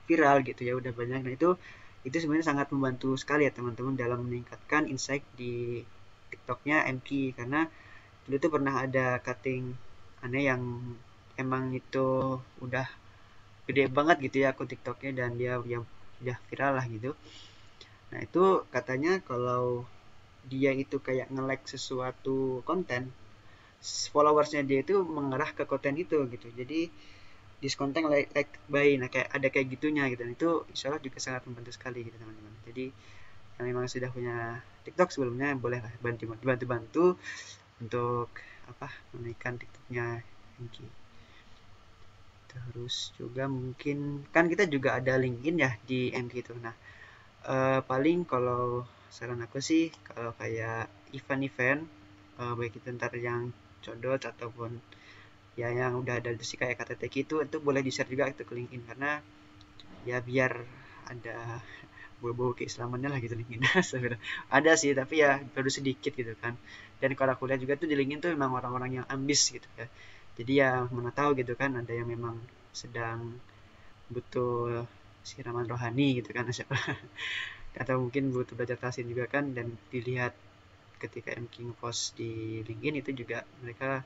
viral gitu ya, udah banyak. Nah itu sebenarnya sangat membantu sekali ya teman-teman dalam meningkatkan insight di TikToknya MQ, karena dulu tuh pernah ada cutting aneh yang emang itu udah gede banget gitu ya akun TikToknya, dan dia yang udah viral lah gitu. Nah itu katanya kalau dia itu kayak nge-like sesuatu konten, followersnya dia itu mengarah ke konten itu gitu, jadi diskonten like by, nah kayak ada kayak gitunya gitu, dan itu insya Allah juga sangat membantu sekali gitu teman-teman. Jadi yang memang sudah punya TikTok sebelumnya boleh lah bantu untuk menaikkan TikToknya MQ. Terus juga mungkin kan kita juga ada LinkedIn ya di MQ itu. Nah paling kalau saran aku sih, kalau kayak event-event baik itu ntar yang codot ataupun ya yang udah ada sih kayak KTTK itu boleh di-share juga itu ke LinkedIn, karena ya biar ada bau-bau keislamannya lah gitu LinkedIn. Ada sih tapi ya baru sedikit gitu kan. Dan kalau aku lihat juga tuh di LinkedIn tuh memang orang-orang yang ambis gitu ya, jadi ya mana tahu gitu kan, ada yang memang sedang butuh siraman rohani gitu kan atau mungkin butuh belajar tahsin juga kan, dan dilihat ketika MQ post di LinkedIn itu juga mereka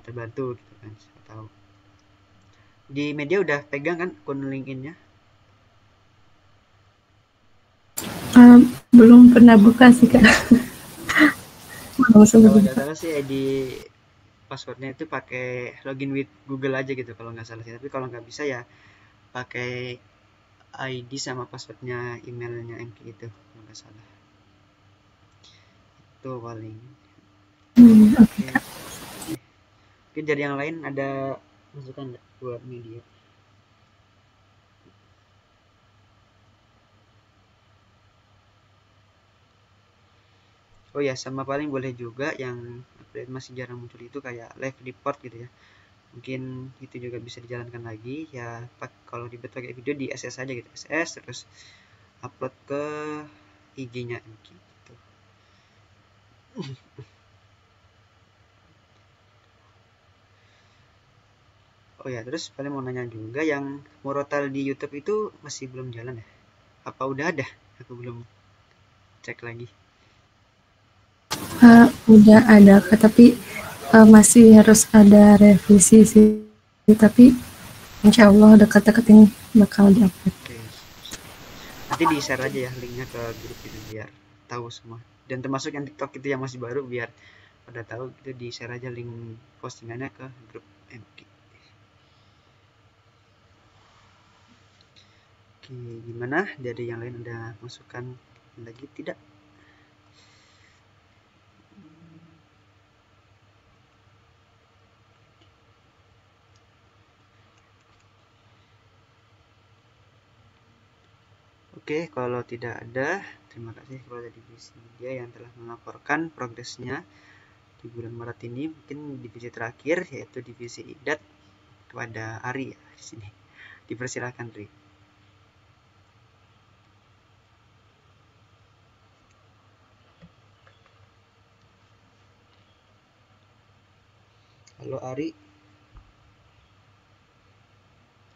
terbantu gitu kan. Siapa tahu di media udah pegang kan akun LinkedIn-nya? Belum pernah buka sih Kak. Kalau nggak salah sih ID passwordnya itu pakai login with Google aja gitu kalau nggak salah sih, tapi kalau nggak bisa ya pakai ID sama passwordnya emailnya MQ itu kalau nggak salah. Itu paling. Oke. Mungkin dari yang lain ada masukan nggak buat media? Oh ya, sama paling boleh juga yang update masih jarang muncul itu kayak live report gitu ya. Mungkin itu juga bisa dijalankan lagi ya, kalau dibuat pakai video di SS aja gitu, SS terus upload ke IG-nya MQ gitu. Oh ya, terus paling mau nanya juga, yang Murotal di YouTube itu masih belum jalan ya? Apa udah ada? Aku belum cek lagi. Udah ada Kak, tapi masih harus ada revisi sih, tapi insya Allah dekat-dekat ini bakal diupload. Oke. Nanti di share aja ya linknya ke grup itu biar tahu semua, dan termasuk yang TikTok itu yang masih baru biar pada tahu, itu di share aja link postingannya ke grup MQ. Oke, gimana dari yang lain, ada masukan lagi tidak? Oke, kalau tidak ada, terima kasih kepada divisi media yang telah melaporkan progresnya di bulan Maret ini. Mungkin divisi terakhir yaitu divisi IDAT kepada Ari ya di sini. Dipersilakan, Ri. Halo Ari.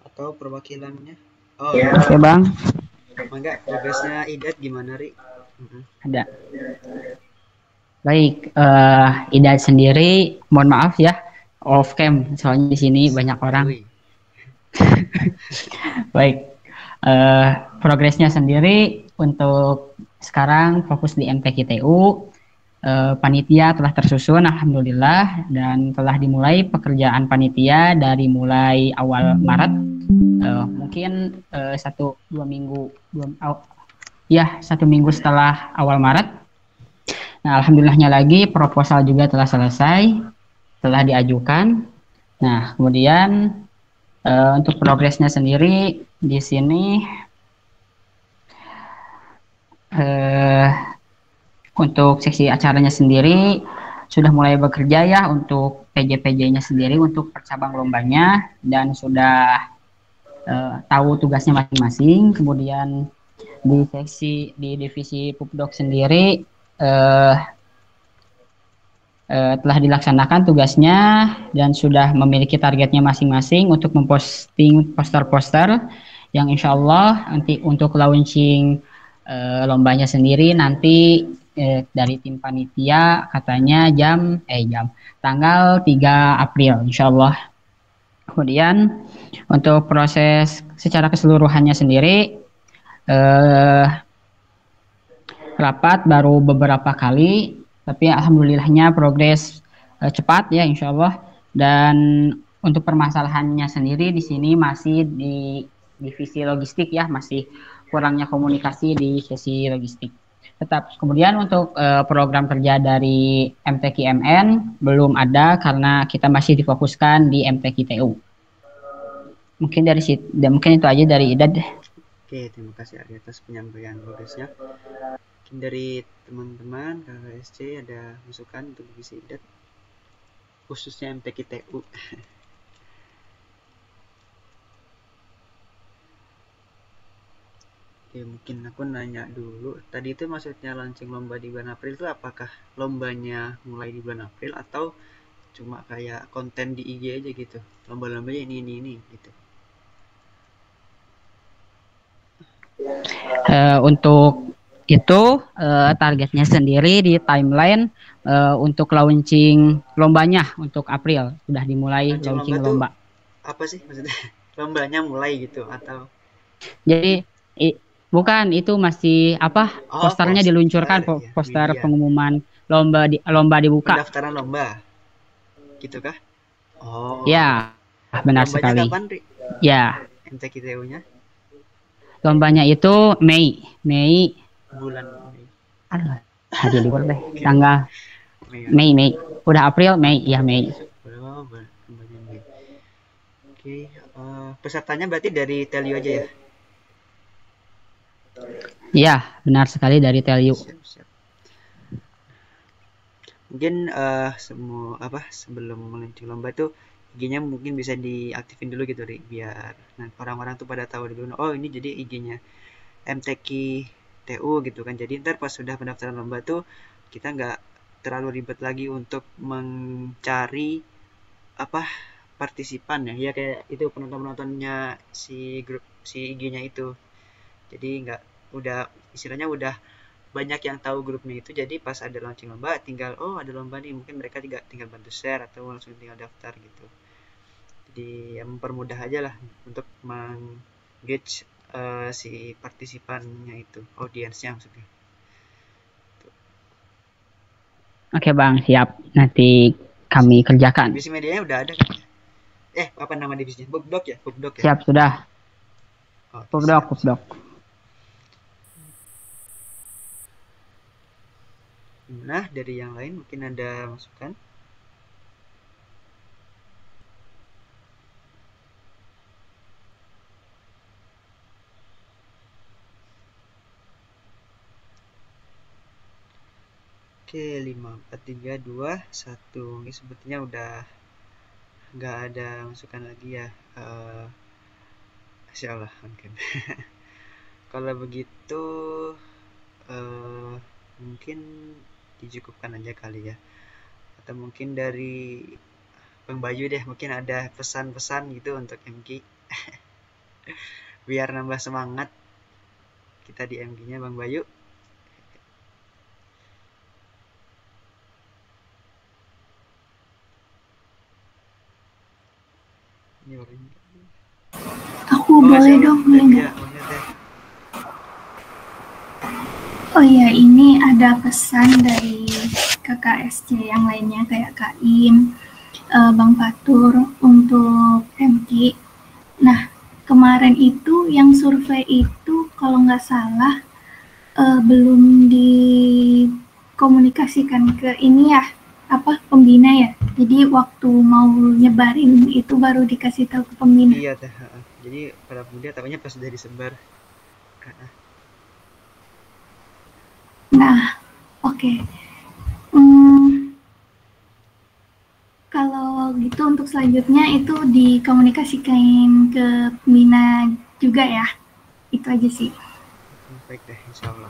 Atau perwakilannya? Oh, Oke Bang, Mangga, progresnya IDAT gimana, Ri? ada. Baik, Ida sendiri, mohon maaf ya, off cam, soalnya di sini banyak orang. Wih. Baik, progresnya sendiri untuk sekarang fokus di MTQ-TU. Panitia telah tersusun, alhamdulillah, dan telah dimulai pekerjaan panitia dari mulai awal Maret. Mungkin 1-2 minggu, 1 minggu setelah awal Maret. Nah, alhamdulillahnya lagi proposal juga telah selesai, telah diajukan. Nah, kemudian untuk progresnya sendiri di sini untuk seksi acaranya sendiri sudah mulai bekerja ya untuk PJ-PJ-nya sendiri untuk percabang lombanya, dan sudah tahu tugasnya masing-masing. Kemudian di divisi Pupdok sendiri telah dilaksanakan tugasnya dan sudah memiliki targetnya masing-masing untuk memposting poster-poster yang insya Allah nanti untuk launching lombanya sendiri nanti dari tim panitia katanya tanggal 3 April insya Allah. Kemudian untuk proses secara keseluruhannya sendiri rapat baru beberapa kali, tapi alhamdulillahnya progres cepat ya insya Allah. Dan untuk permasalahannya sendiri di sini masih di divisi logistik ya, masih kurangnya komunikasi di sesi logistik. Tetap kemudian untuk program kerja dari MTQ-MN belum ada karena kita masih difokuskan di MTQ-TU. Mungkin mungkin itu aja dari IDAD. Oke, terima kasih Ari atas penyampaian progresnya. Mungkin dari teman-teman KKSC ada masukan untuk divisi IDAT khususnya MTQ-TU. Oke, mungkin aku nanya dulu. Tadi itu maksudnya launching lomba di bulan April itu apakah lombanya mulai di bulan April atau cuma kayak konten di IG aja gitu? Lomba-lombanya ini gitu. Untuk itu targetnya sendiri di timeline untuk launching lombanya untuk April sudah dimulai launching lomba. Apa sih maksudnya? Lombanya mulai gitu atau? Jadi bukan, itu masih posternya diluncurkan, poster media. Pengumuman lomba dibuka. Pendaftaran lomba. Gitu kah? Oh. Ya, benar lombanya sekali. Kapan, Ri? Ya. MTQ-TU-nya? Lombanya itu Mei. Bulan Mei. Aduh, hari libur deh. Tanggal Mei. Udah April, Mei. Ya, Mei. Oh, lombanya Mei. Oke, pesertanya berarti dari Telio aja ya? Iya, benar sekali dari Telio. Siap. Mungkin sebelum meluncur lomba itu IG-nya mungkin bisa diaktifin dulu gitu, Ri, biar orang-orang tuh pada tahu dulu, oh ini jadi IG-nya MTQ-TU gitu kan. Jadi ntar pas sudah pendaftaran lomba tuh kita nggak terlalu ribet lagi untuk mencari partisipan ya kayak itu penontonnya si grup si IG-nya itu. Jadi istilahnya udah banyak yang tahu grupnya itu, jadi pas ada launching lomba tinggal ada lomba nih, mungkin mereka juga tinggal bantu share atau langsung tinggal daftar gitu. Jadi mempermudah aja lah untuk meng-gauge si partisipannya itu, audiensnya maksudnya. Oke Bang, siap. Nanti kami kerjakan. Divisi medianya udah ada kan? Apa nama divisinya? Pupdok ya? Siap, sudah. Oke, Pubdoc, siap. Pubdoc. Gimana dari yang lain, mungkin ada masukan? Oke, 5, 4, 3, 2, 1. Ini sepertinya udah nggak ada masukan lagi ya. Insya Allah mungkin. Kalau begitu mungkin dicukupkan aja kali ya. Atau mungkin dari Bang Bayu deh, mungkin ada pesan-pesan gitu untuk MG biar nambah semangat kita di MG-nya, Bang Bayu. Ini orangnya. Aku Oh, boleh Masya Allah. dong, boleh Iya, nggak? boleh deh. Oh iya, ini ada pesan dari kakak SC yang lainnya kayak Kak Im, Bang Fatur untuk MT. Nah, kemarin itu yang survei itu kalau nggak salah belum dikomunikasikan ke ini ya, apa pembina ya. Jadi waktu mau nyebarin itu baru dikasih tahu ke pembina. Iya teh. Jadi para pemuda tahunya pas udah disebar. Nah, oke. Kalau gitu untuk selanjutnya itu dikomunikasikan ke pembina juga ya. Itu aja sih. Baik deh, insya Allah.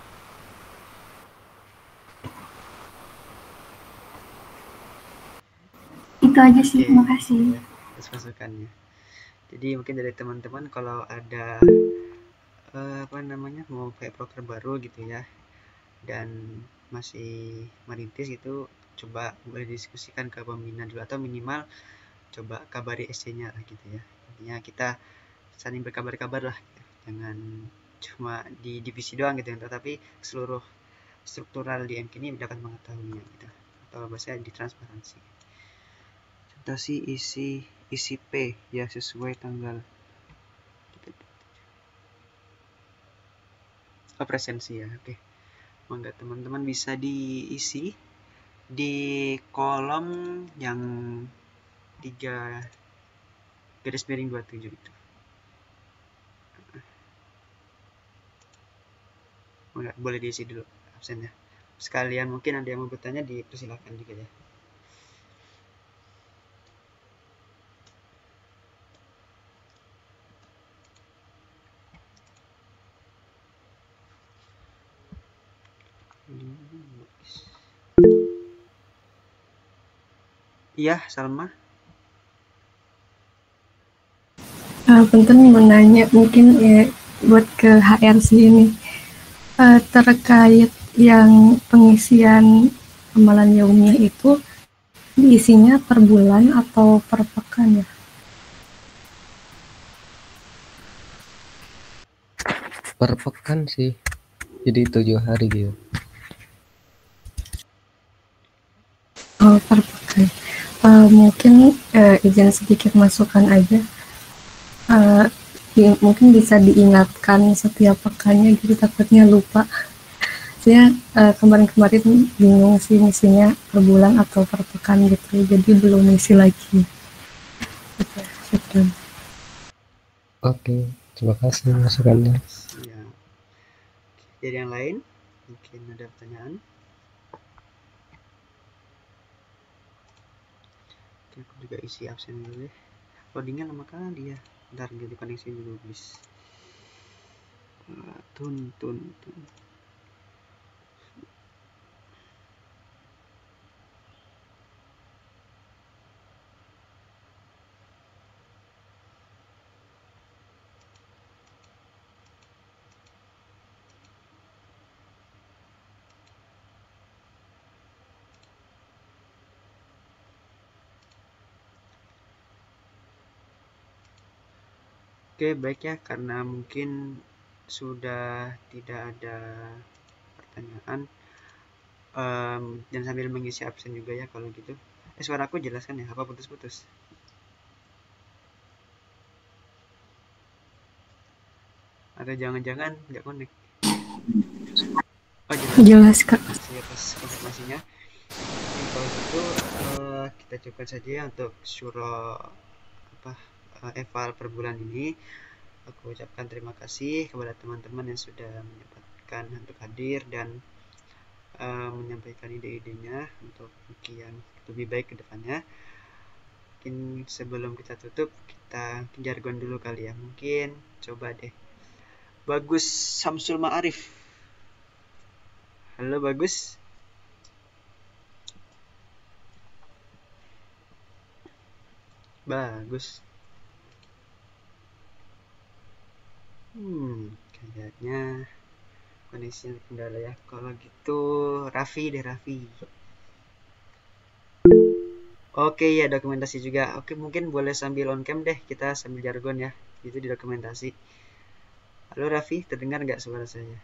Itu aja sih, terima kasih. Atas masukannya. Jadi mungkin dari teman-teman kalau ada apa namanya, mau kayak proker baru gitu ya, dan masih merintis gitu, coba boleh diskusikan ke pembina dulu, atau minimal coba kabari SC-nya lah gitu ya. Intinya kita saling berkabar-kabar lah gitu. Jangan cuma di divisi doang gitu, tetapi seluruh struktural di MK ini dapat mengetahuinya gitu, atau bahasa di transparansi. Contoh sih isi P ya sesuai tanggal presensi ya. Oke, monggo teman-teman bisa diisi di kolom yang 3 garis miring 27 itu. Boleh diisi dulu absennya. Sekalian mungkin ada yang mau bertanya, dipersilakan juga ya. Iya, Salma. Punten mau nanya mungkin ya buat ke HRC ini terkait yang pengisian amalan yaumiyah itu diisinya per bulan atau per pekan ya? Per pekan sih, jadi 7 hari gitu. Oh, per pekan. Mungkin izin sedikit masukan aja. Mungkin bisa diingatkan setiap pekannya, jadi takutnya lupa. Saya kemarin-kemarin bingung sih misinya per bulan atau per pekan gitu, jadi belum misi lagi. Syukran. Oke, terima kasih masukannya. Ya. Dari yang lain mungkin ada pertanyaan. Oke, aku juga isi absen dulu ya. Loadingnya lama kali ya. Bentar, ganti koneksi dulu please. Tun. Oke, baik ya, karena mungkin sudah tidak ada pertanyaan, dan sambil mengisi absen juga ya kalau gitu. Suaraku jelas kan ya? Apa putus-putus? Atau jangan-jangan nggak connect? Oh jelas. Jelas Kak. Saya atas konfirmasinya. Jadi kalau gitu kita cukupkan saja untuk syuro eval per bulan ini. Aku ucapkan terima kasih kepada teman-teman yang sudah menyempatkan untuk hadir dan menyampaikan ide-idenya untuk yang lebih baik ke depannya. Mungkin sebelum kita tutup, kita jargon dulu kali ya. Mungkin coba deh. Bagus Samsul Ma'arif. Halo Bagus. Bagus. Kayaknya koneksi kendala ya. Kalau gitu Raffi deh, Raffi. Oke ya, dokumentasi juga. Oke, mungkin boleh sambil on cam deh, kita sambil jargon ya. Itu di dokumentasi. Halo Raffi, terdengar nggak suara saya?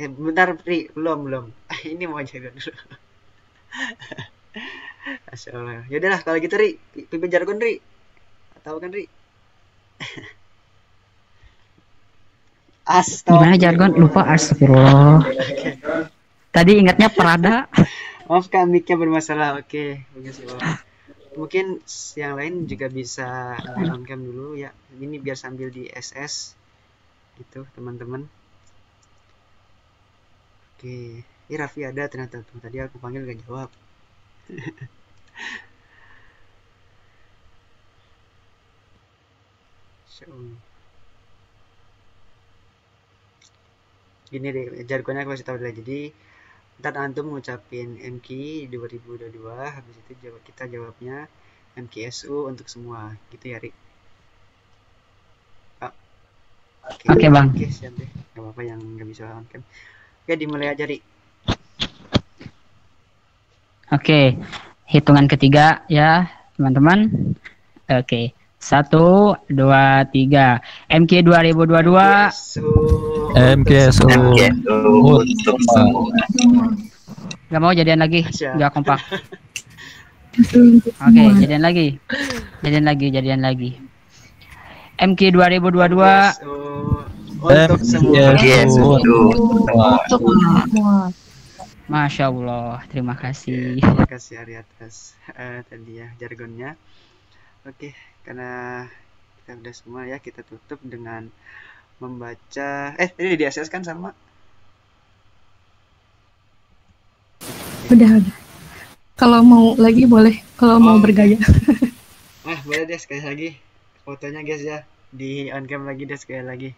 Bentar Ri, belum. Ini mau jargon dulu. Masya Allah. Yaudahlah kalau gitu Ri, pimpin jargon Ri. Tahu kan Ri? Gimana jargon? Lupa, astagfirullah. Tadi ingatnya Prada. Maaf Kak, mic-nya bermasalah. Oke, bagus ya. Mungkin yang lain juga bisa on cam dulu ya. Ini biar sambil di SS gitu teman-teman. Oke, ini Raffi ada ternyata tuh. Tadi aku panggil gak jawab. Gini deh, jargonnya aku kasih tahu dulu. Jadi ntar antum ngucapin MQ 2022, habis itu kita jawabnya MQSU untuk semua, gitu ya Rik? Oke, Bang. Oke, siap deh, gak apa-apa yang gak bisa on cam. Oke, dimulai aja Rik. Oke, hitungan ketiga ya teman-teman. Oke, 1, 2, 3. MQ 2022. MKSU. Gak mau jadian lagi, Siap. gak kompak. Oke, jadian lagi. MQ 2022. Untuk semua. Masya Allah, terima kasih. Terima kasih Ari atas tadi ya jargonnya. Oke, karena kita udah semua ya, kita tutup dengan membaca. Tadi di SS kan sama? Udah. Kalau mau lagi boleh, kalau mau bergaya. Boleh deh sekali lagi fotonya guys ya, di on cam lagi deh sekali lagi.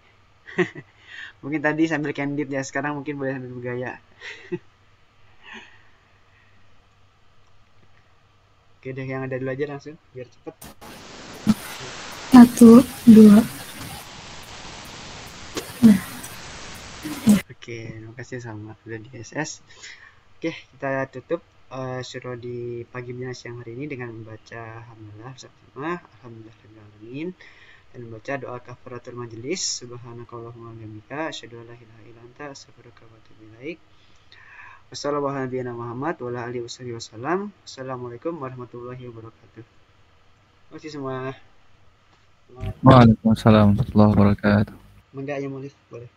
Mungkin tadi sambil candid ya, sekarang mungkin boleh sambil bergaya. Oke deh, yang ada dulu aja langsung biar cepet. 1, 2. Oke, terima kasih sama udah di SS. Oke, kita tutup syuro di pagi dan siang hari ini dengan membaca alhamdulillah bersama alhamdulillahirobbilalamin dan membaca doa kafaratul majelis subhanakallahumma wa bihamdika asyhadu an la ilaha illa anta astaghfiruka wa atubu ilaik. Wassalamualaikum warahmatullahi wabarakatuh. Terima kasih semua. Waalaikumsalam warahmatullahi wabarakatuh. Mangga ya Mulif, boleh.